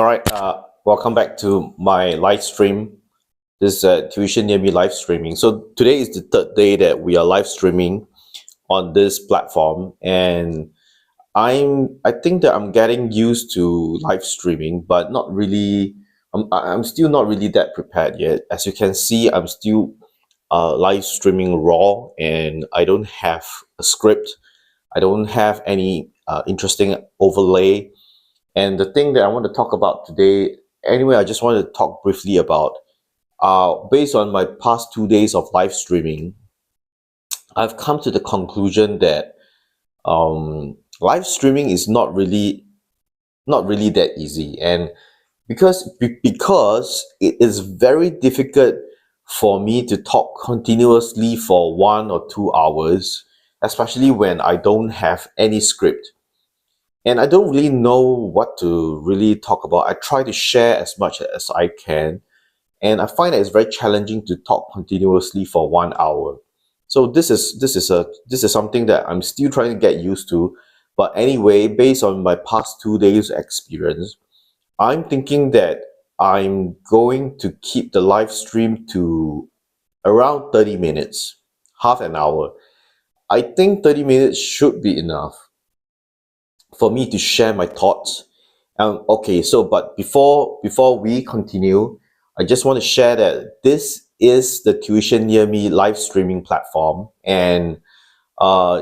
All right, welcome back to my live stream. This Tuition Near Me live streaming. So today is the third day that we are live streaming on this platform, and I think that I'm getting used to live streaming, but not really. I'm still not really that prepared yet. As you can see, I'm still live streaming raw, and I don't have a script. I don't have any interesting overlay. And the thing that I want to talk about today, anyway, I just want to talk briefly about, based on my past 2 days of live streaming, I've come to the conclusion that live streaming is not really that easy, and because it is very difficult for me to talk continuously for 1 or 2 hours, especially when I don't have any script. And I don't really know what to really talk about. I try to share as much as I can, and I find that it's very challenging to talk continuously for 1 hour. So this is something that I'm still trying to get used to. But anyway, based on my past 2 days experience, I'm thinking that I'm going to keep the live stream to around 30 minutes, half an hour. I think 30 minutes should be enough for me to share my thoughts. Okay, so but before we continue, I just want to share that this is the Tuition Near Me live streaming platform, and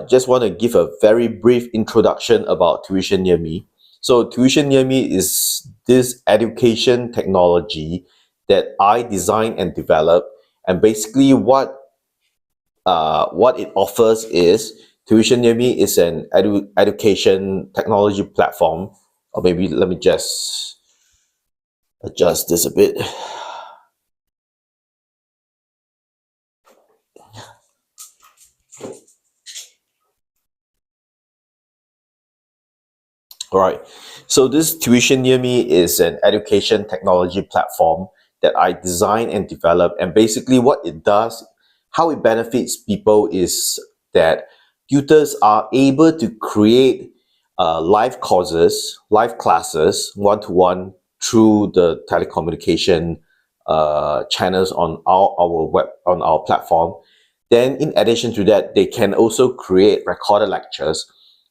just want to give a very brief introduction about Tuition Near Me. So Tuition Near Me is this education technology that I design and develop, and basically what it offers is Tuition Near Me is an education technology platform. Or maybe let me just adjust this a bit. All right. So this Tuition Near Me is an education technology platform that I design and develop. And basically what it does, how it benefits people is that tutors are able to create live courses, live classes, one-to-one through the telecommunication channels on our platform. Then in addition to that, they can also create recorded lectures.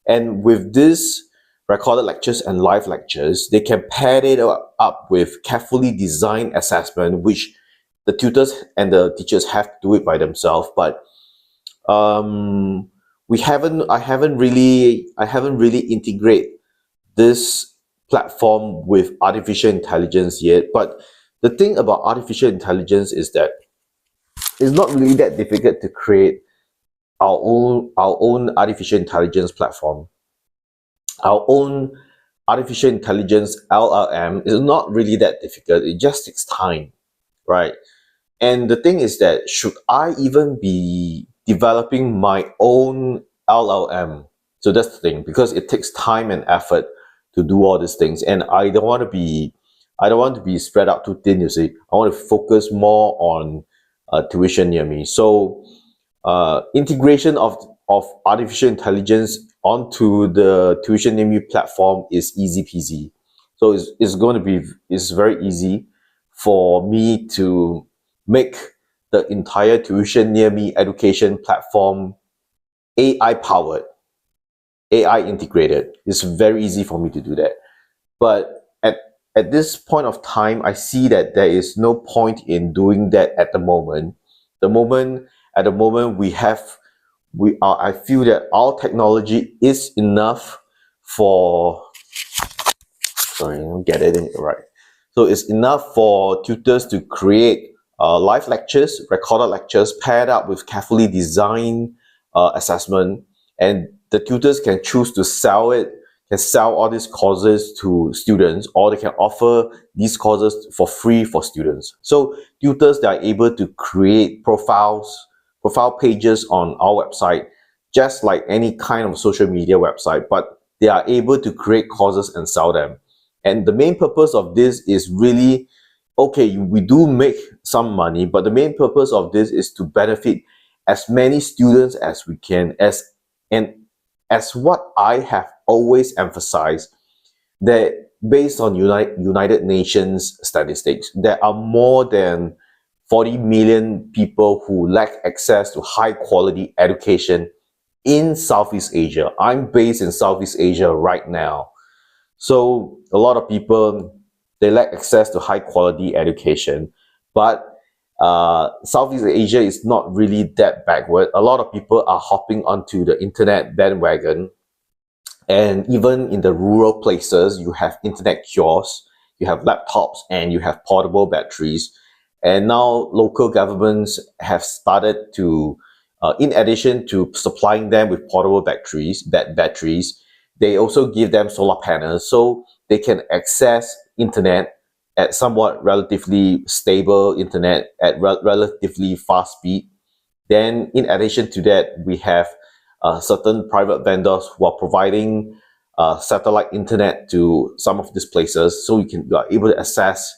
And with this recorded lectures and live lectures, they can pair it up with carefully designed assessment, which the tutors and the teachers have to do it by themselves. But I haven't really integrate this platform with artificial intelligence yet. But the thing about artificial intelligence is that it's not really that difficult to create our own artificial intelligence platform. Our own artificial intelligence LLM is not really that difficult. It just takes time, right? And the thing is that should I even be developing my own LLM? So that's the thing, because it takes time and effort to do all these things, and I don't want to be spread out too thin. You see, I want to focus more on Tuition Near Me. So integration of artificial intelligence onto the Tuition Near Me platform is easy peasy. So it's very easy for me to make the entire Tuition Near Me education platform AI powered, AI integrated. It's very easy for me to do that. But at this point of time, I see that there is no point in doing that at the moment. At the moment I feel that our technology is enough for, sorry, I'll get it in right. So it's enough for tutors to create live lectures, recorded lectures paired up with carefully designed assessment, and the tutors can choose to can sell all these courses to students, or they can offer these courses for free for students. So tutors, they are able to create profile pages on our website, just like any kind of social media website, but they are able to create courses and sell them. And the main purpose of this is really, okay, we do make some money, but the main purpose of this is to benefit as many students as we can, and as what I have always emphasized, that based on United Nations statistics, there are more than 40 million people who lack access to high quality education in Southeast Asia. I'm based in Southeast Asia right now. So a lot of people, they lack access to high quality education, but Southeast Asia is not really that backward. A lot of people are hopping onto the internet bandwagon, and even in the rural places, you have internet kiosks, you have laptops, and you have portable batteries. And now local governments have started to, in addition to supplying them with portable batteries, they also give them solar panels so they can access internet at somewhat relatively stable internet at relatively fast speed. Then, in addition to that, we have certain private vendors who are providing satellite internet to some of these places, so you are able to access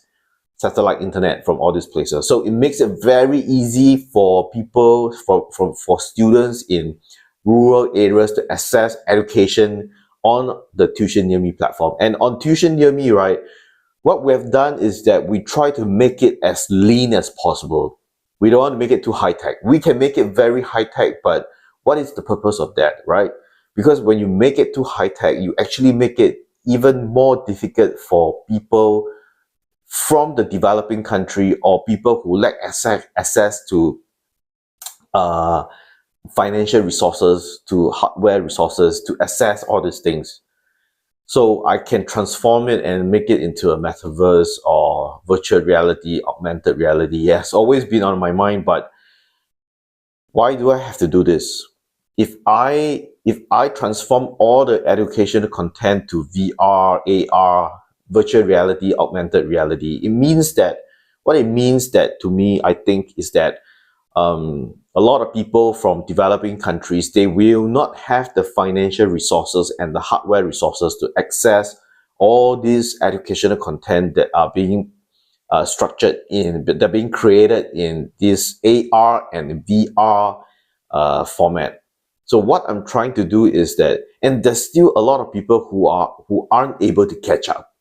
satellite internet from all these places. So it makes it very easy for people, for students in rural areas to access education on the Tuition Near Me platform. And on Tuition Near Me, right, what we have done is that we try to make it as lean as possible. We don't want to make it too high tech. We can make it very high tech, but what is the purpose of that, right? Because when you make it too high tech, you actually make it even more difficult for people from the developing country or people who lack access to financial resources, to hardware resources, to access all these things. So I can transform it and make it into a metaverse or virtual reality, augmented reality. It has always been on my mind, but why do I have to do this? If I transform all the educational content to VR, AR, virtual reality, augmented reality, what it means that to me, I think, is that a lot of people from developing countries, they will not have the financial resources and the hardware resources to access all these educational content that are being they're being created in this AR and VR format. So what I'm trying to do is that, and there's still a lot of people who aren't able to catch up.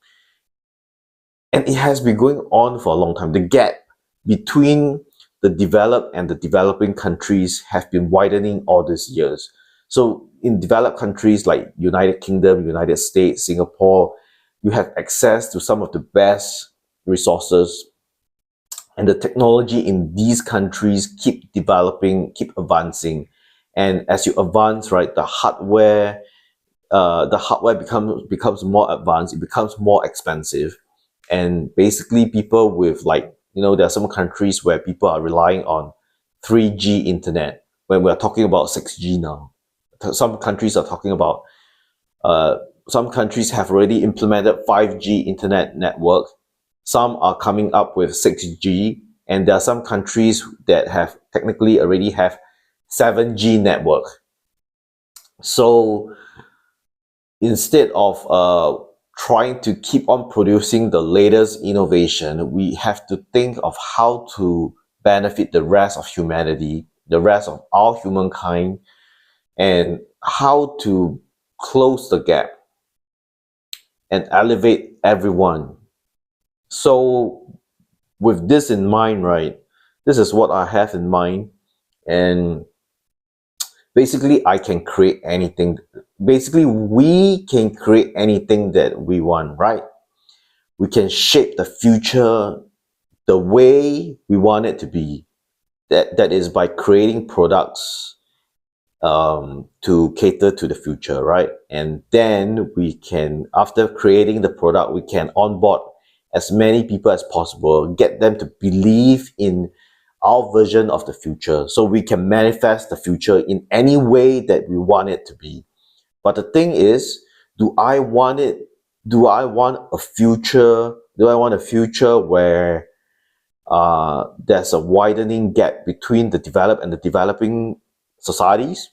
And it has been going on for a long time. The gap between the developed and the developing countries have been widening all these years. So in developed countries like United Kingdom, United States, Singapore, you have access to some of the best resources, and the technology in these countries keep developing, keep advancing. And as you advance, right, the hardware becomes more advanced, it becomes more expensive. And basically people with, like, there are some countries where people are relying on 3G internet when we're talking about 6G now. Some countries are talking about, some countries have already implemented 5G internet network. Some are coming up with 6G, and there are some countries that have technically already have 7G network. So instead of trying to keep on producing the latest innovation, we have to think of how to benefit the rest of humanity, the rest of all humankind, and how to close the gap and elevate everyone. So with this in mind, right, this is what I have in mind. And basically I can create anything. Basically, we can create anything that we want, right? We can shape the future the way we want it to be. That is by creating products to cater to the future, right? And then we can, after creating the product, we can onboard as many people as possible, get them to believe in our version of the future, so we can manifest the future in any way that we want it to be. But the thing is, do I want a future where there's a widening gap between the developed and the developing societies?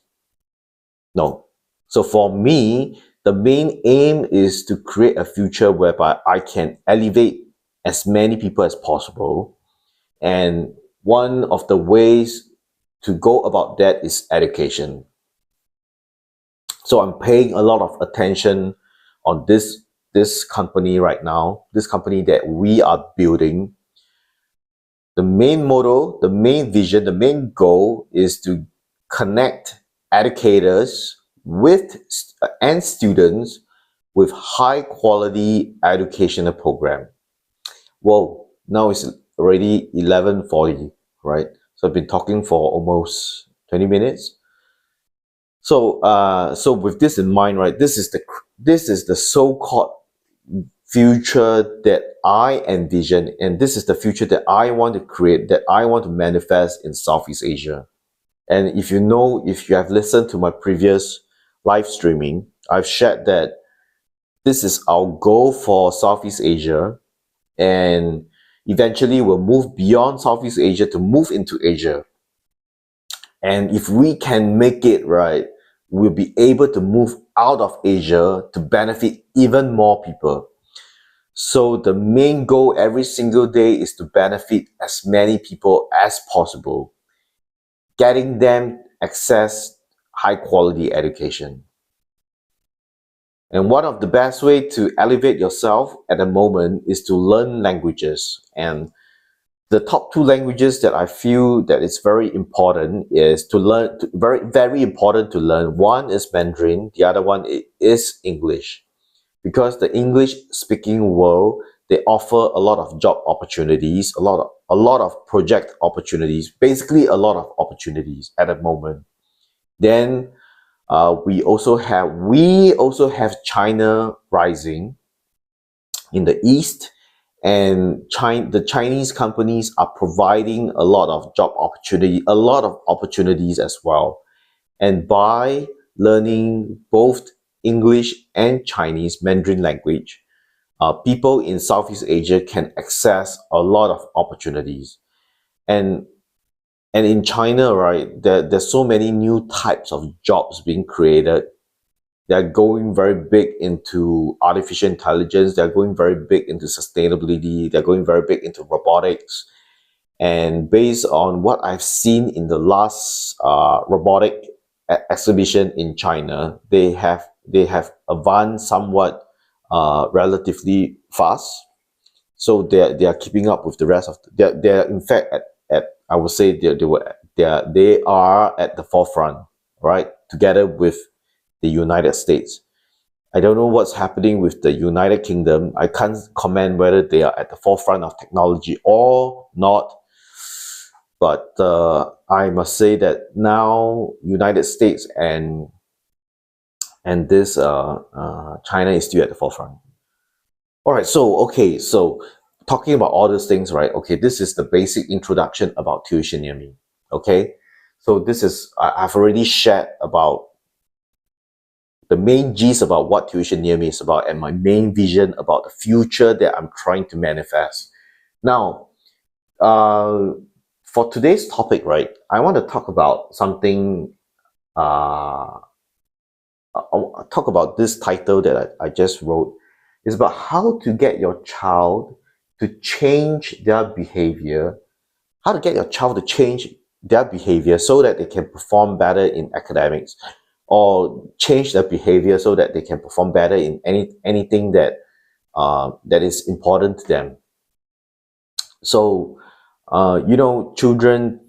No. So for me, the main aim is to create a future whereby I can elevate as many people as possible. And one of the ways to go about that is education. So I'm paying a lot of attention on this this company right now, this company that we are building, the main motto, the main vision, the main goal is to connect educators with and students with high quality educational program. Well, now it's already 11:40, right? So I've been talking for almost 20 minutes. So with this in mind, right, this is the so-called future that I envision, and this is the future that I want to create, that I want to manifest in Southeast Asia. And if you have listened to my previous live streaming, I've shared that this is our goal for Southeast Asia, and eventually we'll move beyond Southeast Asia to move into Asia. And if we can make it right, we'll be able to move out of Asia to benefit even more people. So the main goal every single day is to benefit as many people as possible, getting them access high quality education. And one of the best way to elevate yourself at the moment is to learn languages. And the top two languages that I feel that it's very important is to learn, very important to learn. One is Mandarin, the other one is English. Because the English speaking world, they offer a lot of job opportunities, a lot of project opportunities, basically a lot of opportunities at the moment. Then we also have China rising in the east, and the Chinese companies are providing a lot of opportunities as well. And by learning both English and Chinese Mandarin language, people in Southeast Asia can access a lot of opportunities. And in China, right, there's so many new types of jobs being created. They're going very big into artificial intelligence. They're going very big into sustainability. They're going very big into robotics. And based on what I've seen in the last robotic exhibition in China, they have advanced somewhat relatively fast. So they are keeping up with the rest of they're in fact at I would say they are at the forefront, right? Together with the United States. I don't know what's happening with the United Kingdom. I can't comment whether they are at the forefront of technology or not. But I must say that now United States and this China is still at the forefront. All right, so talking about all these things, right? Okay, this is the basic introduction about Tuition Near Me. Okay, so this is I've already shared about the main gist about what Tuition Near Me is about and my main vision about the future that I'm trying to manifest. Now, for today's topic, right, I want to talk about something. I'll talk about this title that I just wrote. It's about how to get your child to change their behavior. How to get your child to change their behavior so that they can perform better in academics, or change their behavior so that they can perform better in anything that that is important to them. So, children.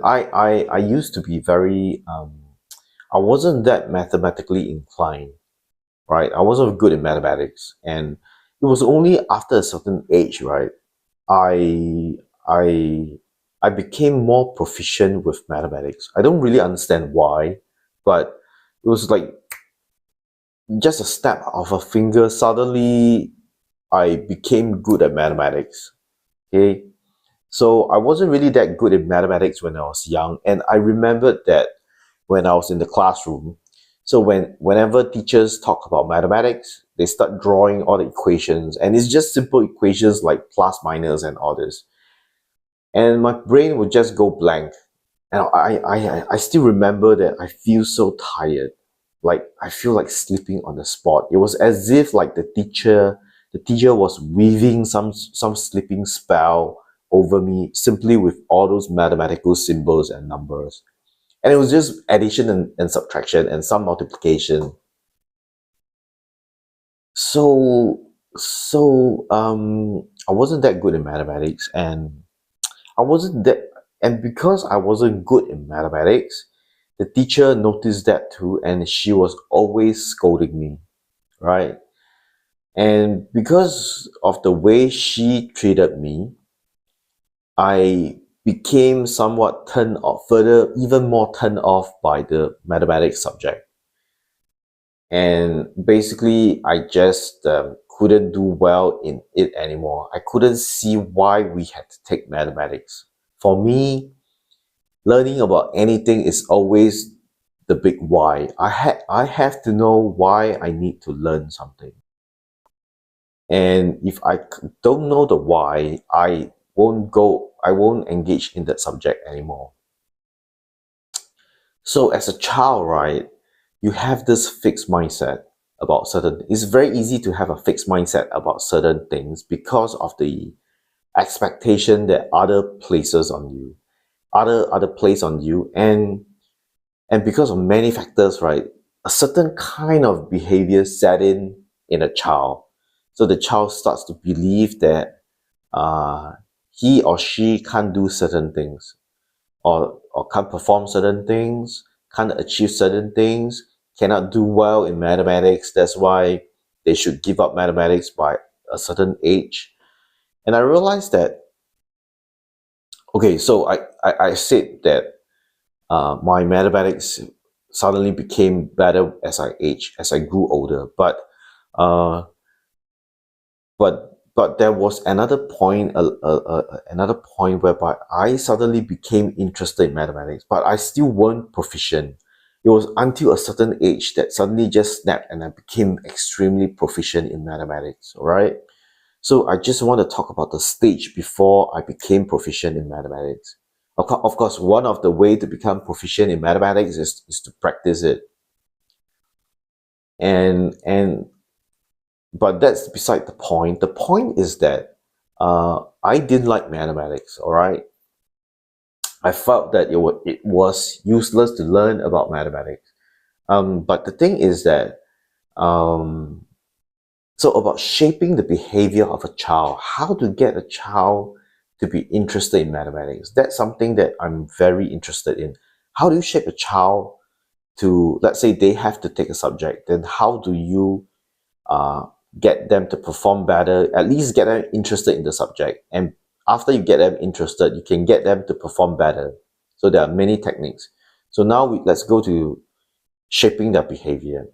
I used to be very. I wasn't that mathematically inclined, right? I wasn't good in mathematics, and it was only after a certain age, right? I I I became more proficient with mathematics. I don't really understand why, but it was like just a snap of a finger. Suddenly, I became good at mathematics. Okay, so I wasn't really that good in mathematics when I was young, and I remembered that when I was in the classroom. So whenever teachers talk about mathematics, they start drawing all the equations, and it's just simple equations like plus, minus, and all this. And my brain would just go blank. And I still remember that I feel so tired. Like I feel like sleeping on the spot. It was as if like the teacher was weaving some sleeping spell over me simply with all those mathematical symbols and numbers. And it was just addition and subtraction and some multiplication. So I wasn't that good in mathematics, I wasn't that, and because I wasn't good in mathematics, the teacher noticed that too, and she was always scolding me, right? And because of the way she treated me, I became somewhat turned off, further, even more turned off by the mathematics subject. And basically, I just couldn't do well in it anymore. I couldn't see why we had to take mathematics. For me, learning about anything is always the big why. I have to know why I need to learn something. And if don't know the why, I won't engage in that subject anymore. So as a child, right, you have this fixed mindset about certain, it's very easy to have a fixed mindset about certain things because of the expectation that other places on you, other place on you, and because of many factors, right, a certain kind of behavior set in a child. So the child starts to believe that uh, he or she can't do certain things, or can't perform certain things, can't achieve certain things, cannot do well in mathematics. That's why they should give up mathematics by a certain age. And I realized that, okay, so I said that my mathematics suddenly became better as I aged, as I grew older. Uh, but there was another point whereby I suddenly became interested in mathematics, but I still weren't proficient. It was until a certain age that suddenly just snapped and I became extremely proficient in mathematics. All right. So I just want to talk about the stage before I became proficient in mathematics. Of course, one of the way to become proficient in mathematics is to practice it. And but that's beside the point. The point is that I didn't like mathematics. All right, I felt that it was useless to learn about mathematics. But the thing is that um, so about shaping the behavior of a child, how to get a child to be interested in mathematics. That's something that I'm very interested in. How do you shape a child to, let's say they have to take a subject, then how do you uh, get them to perform better, at least get them interested in the subject. And after you get them interested, you can get them to perform better. So there are many techniques. So now let's go to shaping their behavior.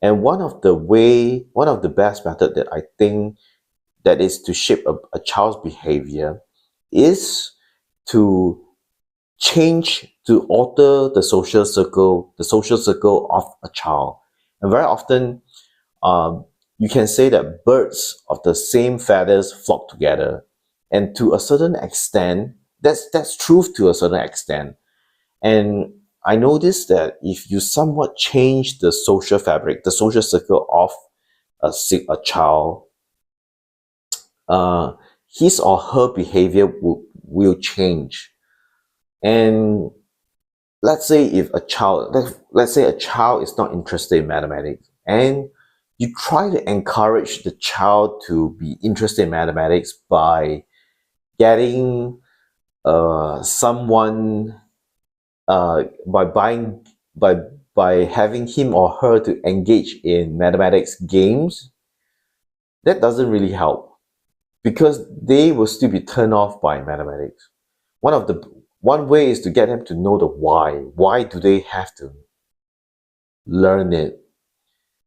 And one of the best method that I think that is to shape a child's behavior is to to alter the social circle of a child. And very often, um, you can say that birds of the same feathers flock together. And to a certain extent, that's truth to a certain extent. And I noticed that if you somewhat change the social fabric, the social circle of a child, uh, his or her behavior will change. And let's say if a child, let's say a child is not interested in mathematics, and you try to encourage the child to be interested in mathematics by getting someone by buying by having him or her to engage in mathematics games, that doesn't really help because they will still be turned off by mathematics. One way is to get them to know the why. Why do they have to learn it?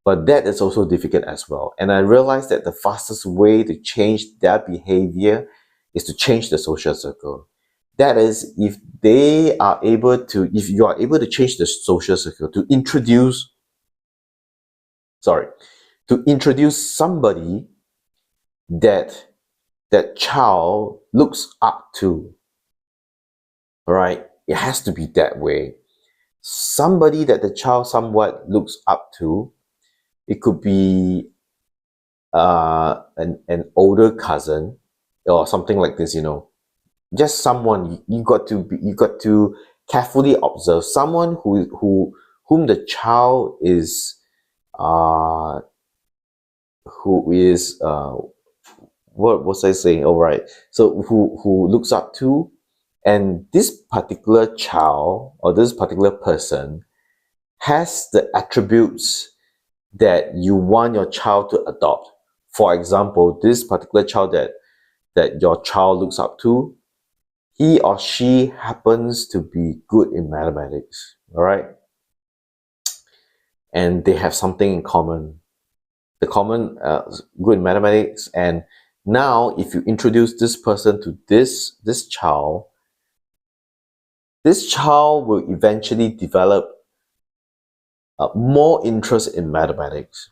But that is also difficult as well. And I realized that the fastest way to change their behavior is to change the social circle. That is, if you are able to change the social circle sorry, to introduce somebody that that child looks up to, right? It has to be that way. Somebody that the child somewhat looks up to. It could be an older cousin or something like this, just someone you got to carefully observe someone whom the child is uh who is what was I saying? All right. So who looks up to, and this particular child or this particular person has the attributes that you want your child to adopt. For example, this particular child that your child looks up to, he or she happens to be good in mathematics, all right? And they have something in common. The common good in mathematics. And now if you introduce this person to this child will eventually develop more interest in mathematics.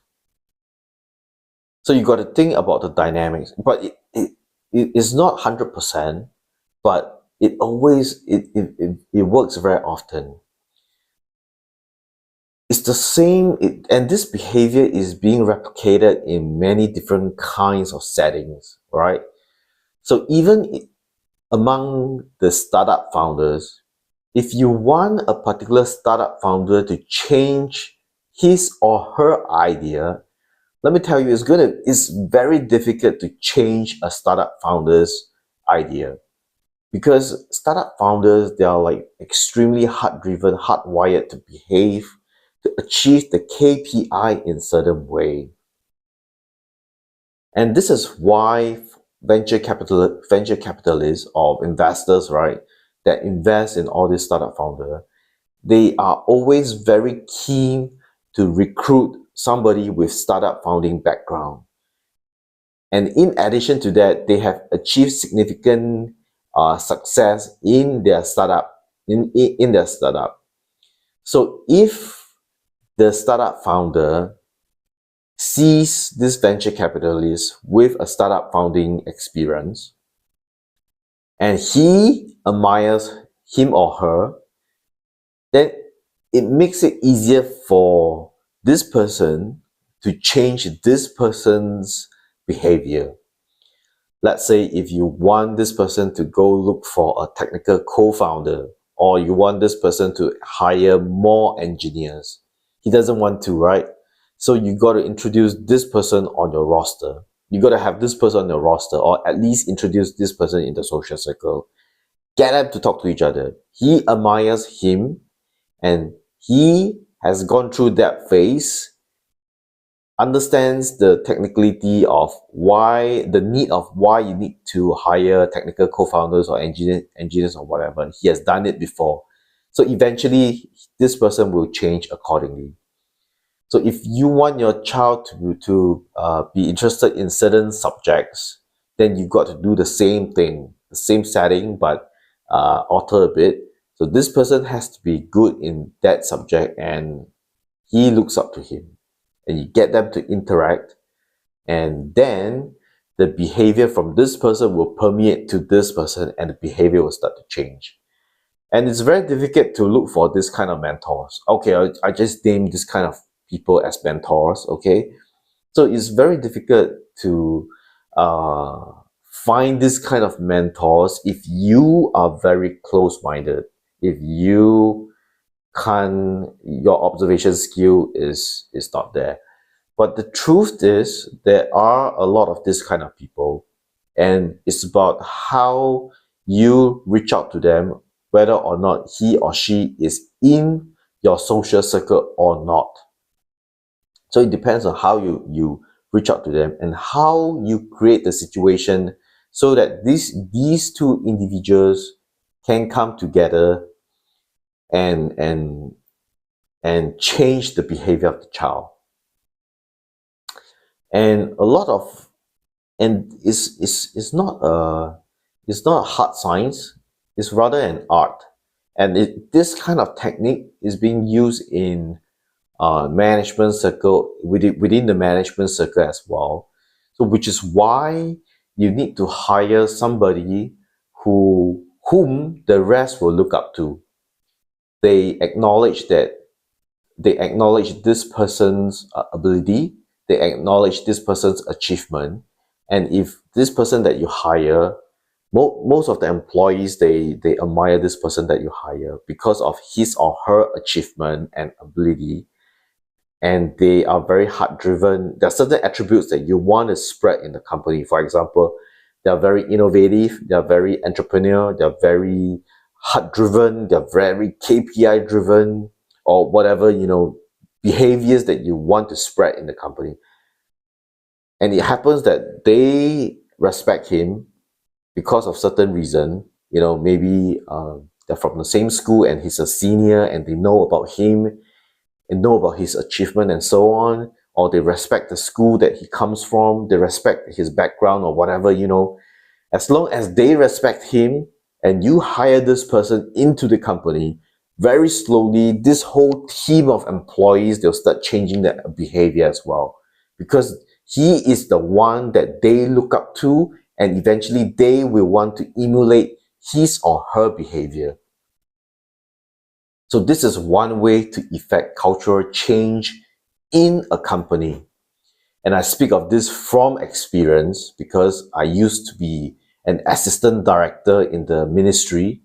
So you got to think about the dynamics, but it is not 100%, but it always it works very often. It's the same, and this behavior is being replicated in many different kinds of settings, right? So even among the startup founders, if you want a particular startup founder to change his or her idea, let me tell you, it's very difficult to change a startup founder's idea, because startup founders, they are like extremely hard-driven, hardwired to behave, to achieve the KPI in certain way. And this is why venture capitalists or investors, right, that invest in all these startup founders, they are always very keen to recruit somebody with startup founding background. And in addition to that, they have achieved significant success in their startup. In their startup. So if the startup founder sees this venture capitalist with a startup founding experience, and he admires him or her, then it makes it easier for this person to change this person's behavior. Let's say if you want this person to go look for a technical co-founder, or you want this person to hire more engineers. He doesn't want to, right? So you got to introduce this person on your roster. You got to have this person on your roster, or at least introduce this person in the social circle. Get them to talk to each other. He admires him, and he has gone through that phase, understands the technicality of the need of why you need to hire technical co-founders or engineers or whatever. He has done it before. So eventually, this person will change accordingly. So if you want your child to be interested in certain subjects, then you got to do the same thing, the same setting, but alter a bit. So this person has to be good in that subject, and he looks up to him. And you get them to interact, and then the behavior from this person will permeate to this person, and the behavior will start to change. And it's very difficult to look for this kind of mentors. Okay, I just named this kind of people as mentors, okay? So it's very difficult to find this kind of mentors if you are very close-minded, if you your observation skill is not there. But the truth is, there are a lot of this kind of people, and it's about how you reach out to them, whether or not he or she is in your social circle or not. So it depends on how you reach out to them and how you create the situation so that these two individuals can come together and change the behavior of the child. And a lot of, and it's not a hard science, it's rather an art. And this kind of technique is being used in management circle, within the management circle as well. So which is why you need to hire somebody whom the rest will look up to. They acknowledge this person's ability, they acknowledge this person's achievement, and if this person that you hire, most of the employees, they admire this person that you hire because of his or her achievement and ability, and they are very heart driven. There are certain attributes that you want to spread in the company. For example, they are very innovative, they are very entrepreneurial, they are very heart driven, they are very KPI driven, or whatever, behaviors that you want to spread in the company. And it happens that they respect him because of certain reason. Maybe they're from the same school and he's a senior and they know about him and know about his achievement and so on, or they respect the school that he comes from, they respect his background or whatever. As long as they respect him and you hire this person into the company, very slowly this whole team of employees, they'll start changing their behavior as well, because he is the one that they look up to, and eventually they will want to emulate his or her behavior. So this is one way to effect cultural change in a company. And I speak of this from experience because I used to be an assistant director in the ministry.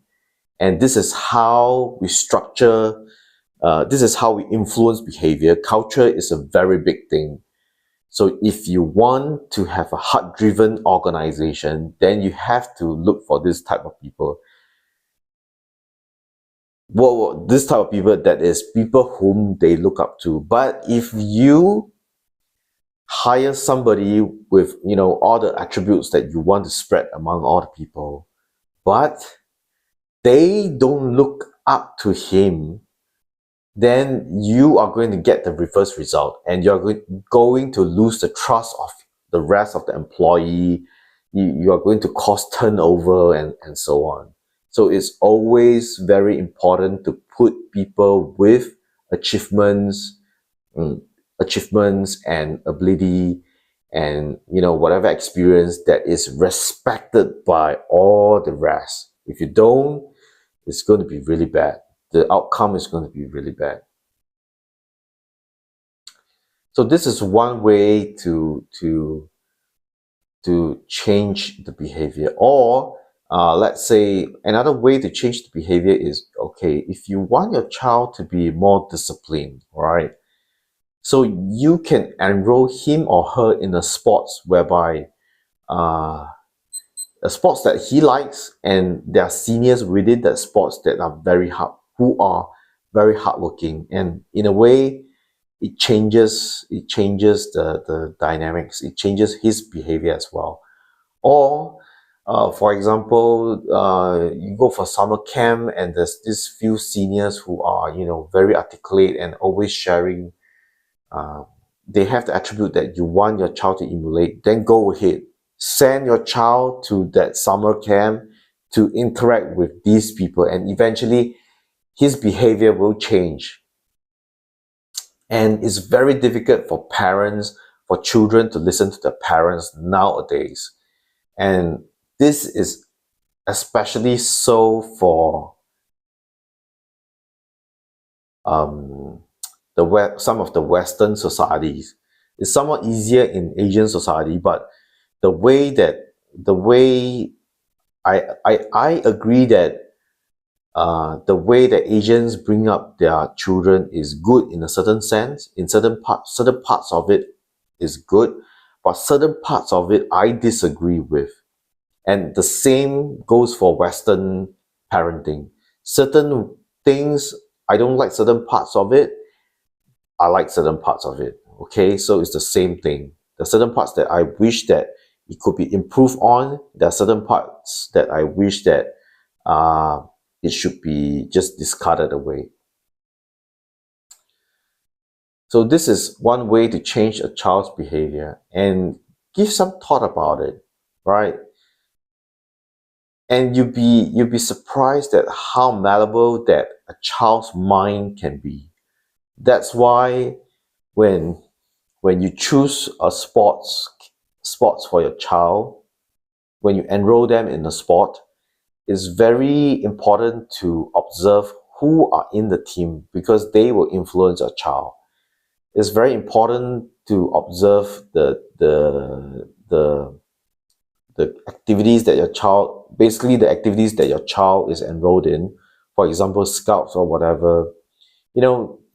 And this is how we structure, this is how we influence behavior. Culture is a very big thing. So if you want to have a heart-driven organization, then you have to look for this type of people. Well, this type of people, that is people whom they look up to. But if you hire somebody with all the attributes that you want to spread among all the people, but they don't look up to him, then you are going to get the reverse result, and you're going to lose the trust of the rest of the employee. You are going to cause turnover and so on. So it's always very important to put people with achievements, achievements and ability, and whatever experience that is respected by all the rest. If you don't, it's going to be really bad. The outcome is going to be really bad. So this is one way to change the behavior. Or let's say another way to change the behavior is, okay, if you want your child to be more disciplined, right? So you can enroll him or her in a sports whereby a sports that he likes, and there are seniors within that sports that are who are very hardworking, and in a way it changes the dynamics, it changes his behavior as well. Or for example, you go for summer camp and there's these few seniors who are very articulate and always sharing. They have the attribute that you want your child to emulate. Then go ahead, send your child to that summer camp to interact with these people, and eventually his behavior will change. And it's very difficult for parents, for children to listen to their parents nowadays. And this is especially so for some of the Western societies. It's somewhat easier in Asian society, but the way I agree that the way that Asians bring up their children is good in a certain sense. In certain parts of it is good, but certain parts of it I disagree with. And the same goes for Western parenting. Certain things I don't like, certain parts of it I like certain parts of it. Okay, so it's the same thing. There are certain parts that I wish that it could be improved on. There are certain parts that I wish that it should be just discarded away. So this is one way to change a child's behavior, and give some thought about it, right? And you'll be surprised at how malleable that a child's mind can be. That's why when you choose a sports for your child, when you enroll them in a sport, it's very important to observe who are in the team, because they will influence your child. It's very important to observe the activities that your child, basically the activities that your child is enrolled in. For example, scouts or whatever.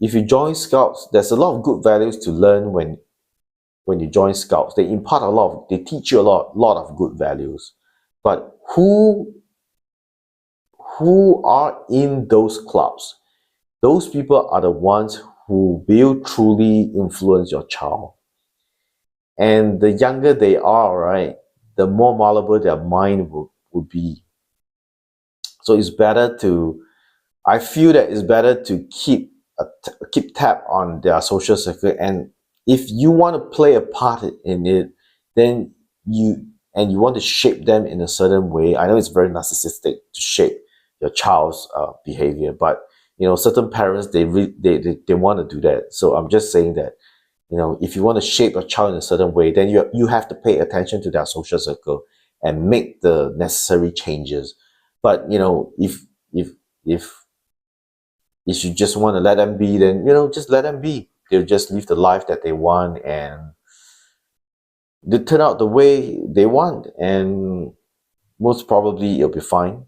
if you join Scouts, there's a lot of good values to learn when you join Scouts. They impart a lot of, they teach you a lot of good values. But who are in those clubs? Those people are the ones who will truly influence your child. And the younger they are, right, the more malleable their mind would be. So it's better to, I feel that it's better to keep tab on their social circle, and if you want to play a part in it, then you want to shape them in a certain way. I know it's very narcissistic to shape your child's behavior, but certain parents, they want to do that. So I'm just saying that, if you want to shape a child in a certain way, then you have to pay attention to their social circle and make the necessary changes. But if if if you just want to let them be, then just let them be. They'll just live the life that they want, and they turn out the way they want, and most probably it'll be fine.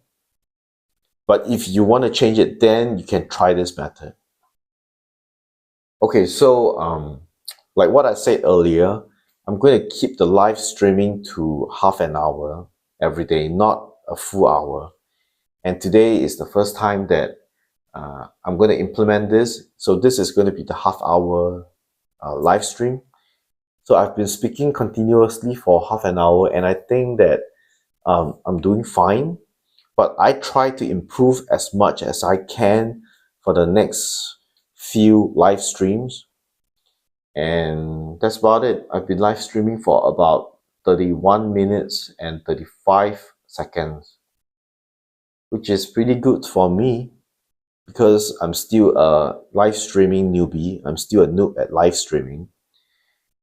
But if you want to change it, then you can try this method. Okay, so like what I said earlier, I'm going to keep the live streaming to half an hour every day, not a full hour. And today is the first time that I'm going to implement this. So this is going to be the half hour live stream. So I've been speaking continuously for half an hour, and I think that I'm doing fine. But I try to improve as much as I can for the next few live streams. And that's about it. I've been live streaming for about 31 minutes and 35 seconds, which is pretty good for me because I'm still a live streaming newbie. I'm still a noob at live streaming.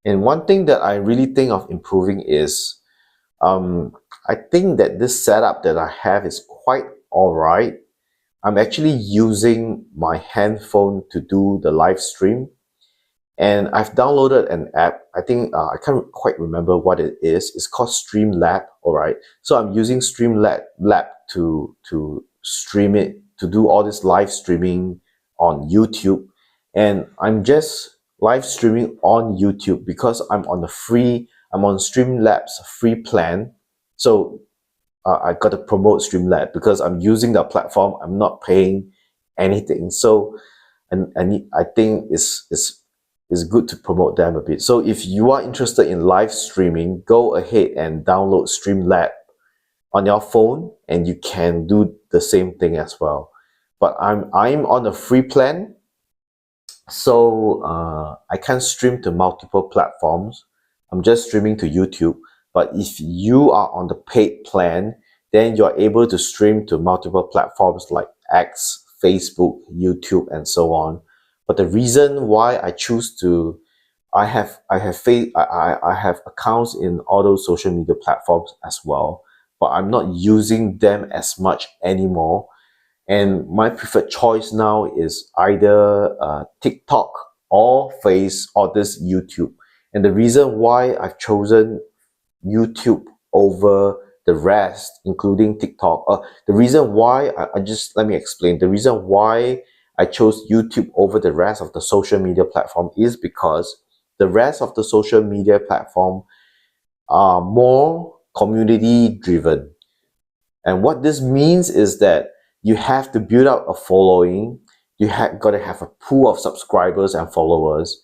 And one thing that I really think of improving is I think that this setup that I have is quite alright. I'm actually using my handphone to do the live stream, and I've downloaded an app. I think I can't quite remember what it is. It's called Streamlab. Alright, so I'm using Streamlab to stream it, to do all this live streaming on YouTube, and I'm just live streaming on YouTube because I'm on Streamlab's free plan. So I got to promote Streamlab because I'm using the platform. I'm not paying anything. So I think it's good to promote them a bit. So if you are interested in live streaming, go ahead and download Streamlab on your phone, and you can do the same thing as well. But I'm on a free plan, so I can't stream to multiple platforms. I'm just streaming to YouTube. But if you are on the paid plan, then you're able to stream to multiple platforms like X, Facebook, YouTube, and so on. But the reason why I choose to, I have accounts in all those social media platforms as well, but I'm not using them as much anymore. And my preferred choice now is either TikTok or this YouTube. And the reason why I've chosen YouTube over the rest, including TikTok, the reason why let me explain. The reason why I chose YouTube over the rest of the social media platform is because the rest of the social media platform are more community driven. And what this means is that you have to build up a following. You have got to have a pool of subscribers and followers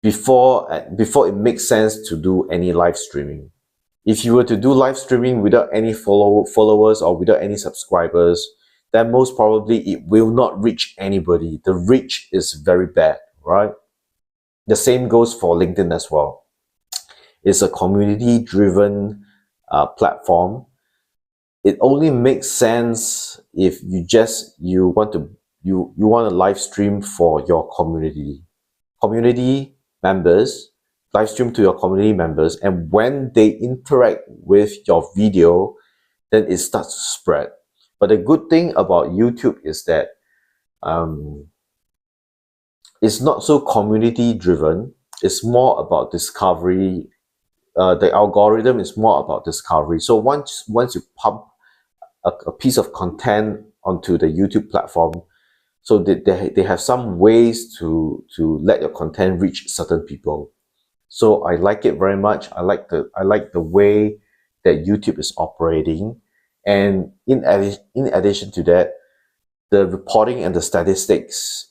before it makes sense to do any live streaming. If you were to do live streaming without any followers or without any subscribers, then most probably it will not reach anybody. The reach is very bad, right? The same goes for LinkedIn as well. It's a community-driven platform. It only makes sense if you want to live stream for your community members, live stream to your community members, and when they interact with your video, then it starts to spread. But the good thing about YouTube is that it's not so community driven. It's more about discovery. The algorithm is more about discovery. So once you pump a piece of content onto the YouTube platform, So they have some ways to let your content reach certain people. So I like it very much. I like the way that YouTube is operating. And in addition to that, the reporting and the statistics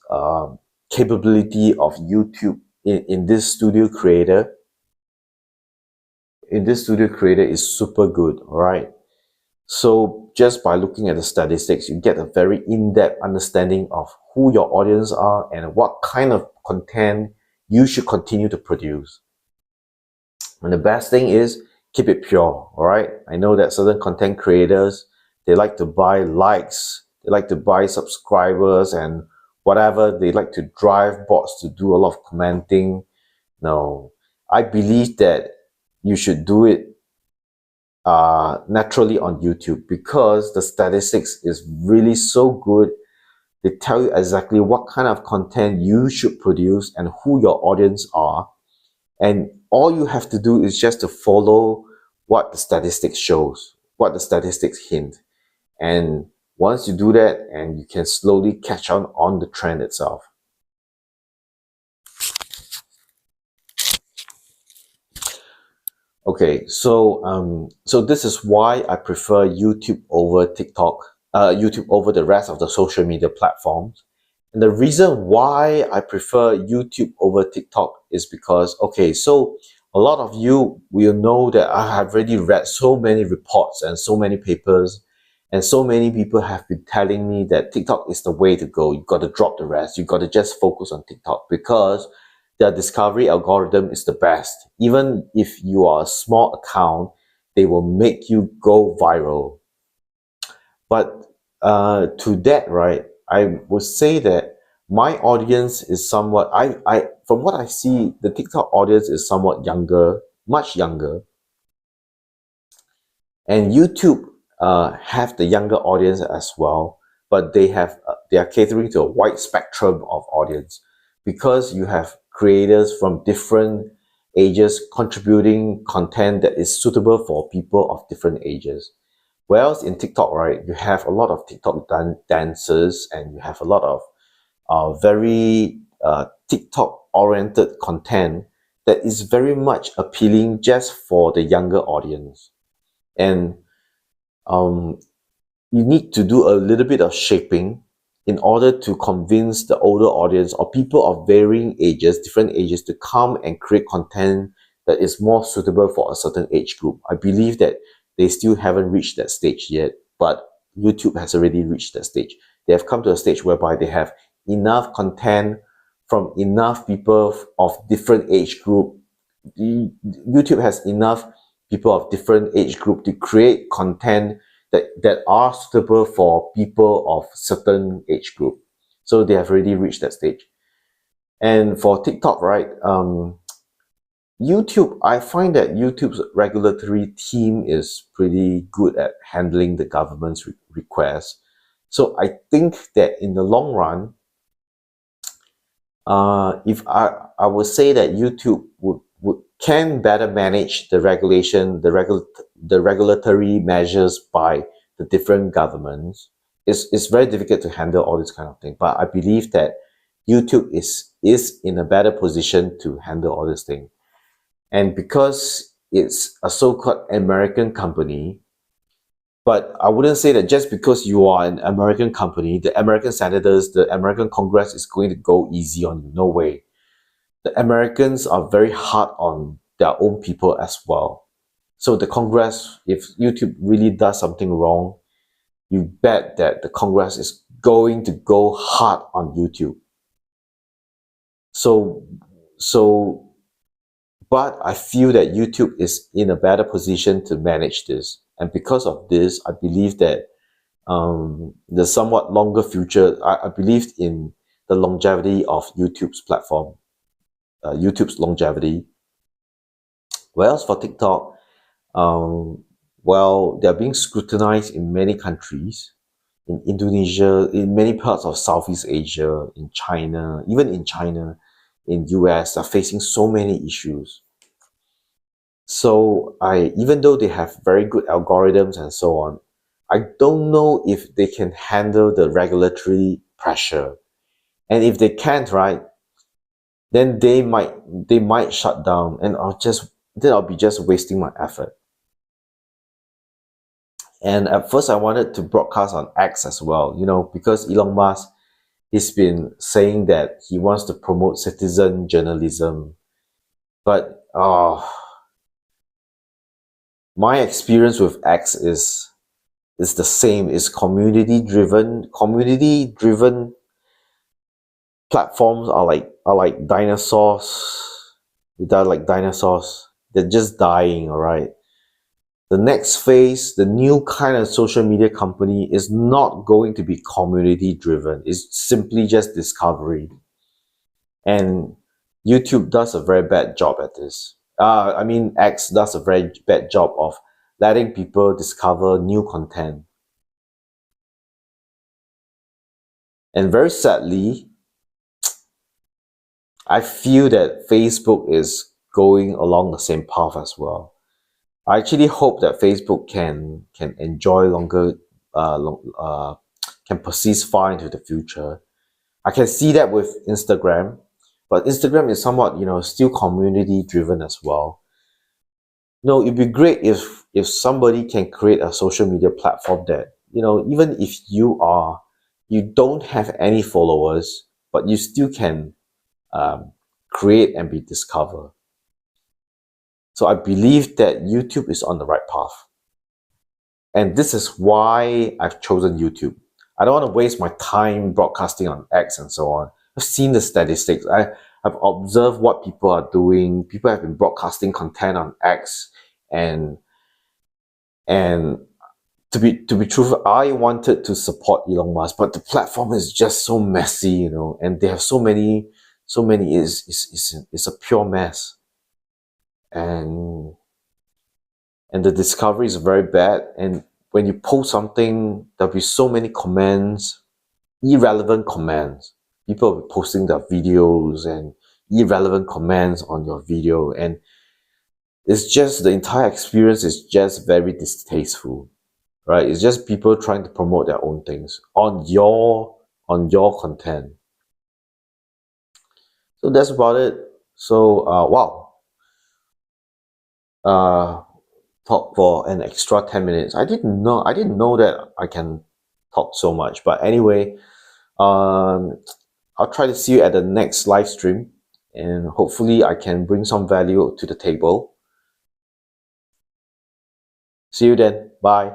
capability of YouTube in this studio creator is super good, all right? So just by looking at the statistics, you get a very in-depth understanding of who your audience are and what kind of content you should continue to produce. And the best thing is keep it pure, all right? I know that certain content creators, they like to buy likes, they like to buy subscribers and whatever. They like to drive bots to do a lot of commenting. No, I believe that you should do it naturally on YouTube because the statistics is really so good. They tell you exactly what kind of content you should produce and who your audience are. And all you have to do is just to follow what the statistics shows, what the statistics hint. And once you do that, and you can slowly catch on the trend itself. Okay, so this is why I prefer YouTube over TikTok, YouTube over the rest of the social media platforms. And the reason why I prefer YouTube over TikTok is because, okay, so a lot of you will know that I have already read so many reports and so many papers, and so many people have been telling me that TikTok is the way to go. You got to drop the rest. You got to just focus on TikTok because their discovery algorithm is the best. Even if you are a small account, they will make you go viral. But to that, right, I would say that my audience is somewhat, from what I see, the TikTok audience is somewhat younger, much younger. And YouTube have the younger audience as well, but they are catering to a wide spectrum of audience because you have creators from different ages contributing content that is suitable for people of different ages. Whereas in TikTok, right, you have a lot of TikTok dancers and you have a lot of very TikTok-oriented content that is very much appealing just for the younger audience. And you need to do a little bit of shaping in order to convince the older audience or people of varying ages, different ages, to come and create content that is more suitable for a certain age group. I believe that they still haven't reached that stage yet, but YouTube has already reached that stage. They have come to a stage whereby they have enough content from enough people of different age group. YouTube has enough people of different age group to create content that are suitable for people of certain age group. So they have already reached that stage. And for TikTok, right, YouTube, I find that YouTube's regulatory team is pretty good at handling the government's requests. So I think that in the long run, if I would say that YouTube can better manage the regulation, the regulatory measures by the different governments. It's very difficult to handle all this kind of thing. But I believe that YouTube is in a better position to handle all this thing. And because it's a so-called American company, but I wouldn't say that just because you are an American company, the American senators, the American Congress is going to go easy on you. No way. The Americans are very hard on their own people as well. So the Congress, if YouTube really does something wrong, you bet that the Congress is going to go hard on YouTube. But I feel that YouTube is in a better position to manage this. And because of this, I believe that the somewhat longer future, I believe in the longevity of YouTube's platform, YouTube's longevity. Whereas for TikTok, well, they're being scrutinized in many countries, in Indonesia, in many parts of Southeast Asia, in China, even in China, in US, are facing so many issues. So even though they have very good algorithms and so on, I don't know if they can handle the regulatory pressure. And if they can't, right, then they might shut down, and I'll be just wasting my effort. And at first I wanted to broadcast on X as well, because Elon Musk, he's been saying that he wants to promote citizen journalism. But my experience with X is the same. It's community driven platforms are like dinosaurs. They're like dinosaurs. They're just dying, all right? The next phase, the new kind of social media company is not going to be community driven. It's simply just discovery. And YouTube does a very bad job at this. X does a very bad job of letting people discover new content. And very sadly, I feel that Facebook is going along the same path as well. I actually hope that Facebook can enjoy longer, can persist far into the future. I can see that with Instagram, but Instagram is somewhat, still community driven as well. No, it'd be great if somebody can create a social media platform that, even if you don't have any followers, but you still can create and be discovered. So I believe that YouTube is on the right path. And this is why I've chosen YouTube. I don't want to waste my time broadcasting on X and so on. I've seen the statistics. I've observed what people are doing. People have been broadcasting content on X, and to be truthful, I wanted to support Elon Musk, but the platform is just so messy, and they have so many. It's a pure mess, and the discovery is very bad. And when you post something, there'll be so many comments, irrelevant comments. People will be posting their videos and irrelevant comments on your video, and it's just the entire experience is just very distasteful, right? It's just people trying to promote their own things on your content. So that's about it. So wow, talk for an extra 10 minutes. I didn't know that I can talk so much. But anyway, I'll try to see you at the next live stream, and hopefully I can bring some value to the table. See you then. Bye.